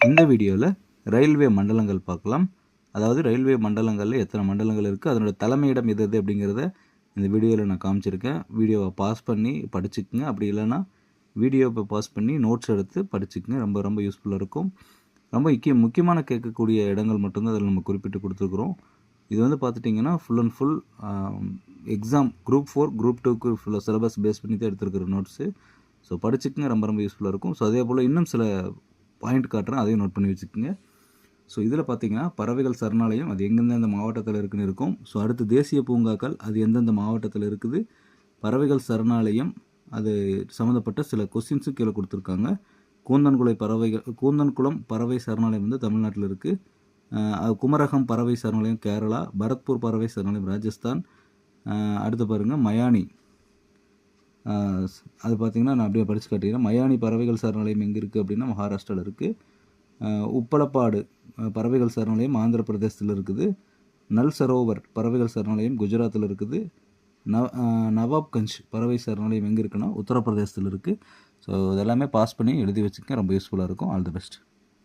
இந்த வீடியோவில் ரயில்வே மண்டலங்கள் பார்க்கலாம். அதாவது ரயில்வே மண்டலங்களில் எத்தனை மண்டலங்கள் இருக்குது, அதனோட தலைமையிடம் எது எது அப்படிங்கிறத இந்த வீடியோவில் நான் காமிச்சிருக்கேன். வீடியோவை பாஸ் பண்ணி படிச்சுக்குங்க. அப்படி இல்லைன்னா வீடியோவை பாஸ் பண்ணி நோட்ஸ் எடுத்து படிச்சுக்குங்க. ரொம்ப ரொம்ப யூஸ்ஃபுல்லாக இருக்கும். ரொம்ப முக்கியமான கேட்கக்கூடிய இடங்கள் மட்டும்தான் அதில் நம்ம குறிப்பிட்டு கொடுத்துருக்குறோம். இது வந்து பார்த்துட்டிங்கன்னா full and full exam group 4 group 2க்கு ஃபுல்லாக சிலபஸ் பேஸ் பண்ணி தான் எடுத்துருக்கிற நோட்ஸு. ஸோ படிச்சுக்குங்க, ரொம்ப ரொம்ப யூஸ்ஃபுல்லாக இருக்கும். ஸோ அதே போல் இன்னும் சில பாயிண்ட் காட்டுறேன், அதையும் நோட் பண்ணி வச்சுக்கோங்க. ஸோ இதில் பார்த்தீங்கன்னா பறவைகள் சரணாலயம் அது எங்கெந்த மாவட்டத்தில் இருக்குன்னு இருக்கும். ஸோ அடுத்து தேசிய பூங்காக்கள் அது எந்தெந்த மாவட்டத்தில் இருக்குது, பறவைகள் சரணாலயம் அது சம்மந்தப்பட்ட சில கொஸ்டின்ஸும் கீழே கொடுத்துருக்காங்க. கூந்தன்குளம் பறவை சரணாலயம் வந்து தமிழ்நாட்டில் இருக்குது. குமரகம் பறவை சரணாலயம் கேரளா, பரத்பூர் பறவை சரணாலயம் ராஜஸ்தான். அடுத்து பாருங்கள் மயானி, அது பார்த்திங்கன்னா நான் அப்படியே படித்து காட்டிக்கிறேன். மயானி பறவைகள் சரணாலயம் எங்கே இருக்குது அப்படின்னா மகாராஷ்டிராவில் இருக்குது. உப்பலப்பாடு பறவைகள் சரணாலயம் ஆந்திர பிரதேசத்தில் இருக்குது. நல் சரோவர் பறவைகள் சரணாலயம் குஜராத்தில் இருக்குது. நவாப்கஞ்ச் பறவை சரணாலயம் எங்கே இருக்குன்னா உத்தரப்பிரதேசத்தில் இருக்குது. ஸோ இதெல்லாமே பாஸ் பண்ணி எழுதி வச்சுக்கங்க, ரொம்ப யூஸ்ஃபுல்லாக இருக்கும். All the best.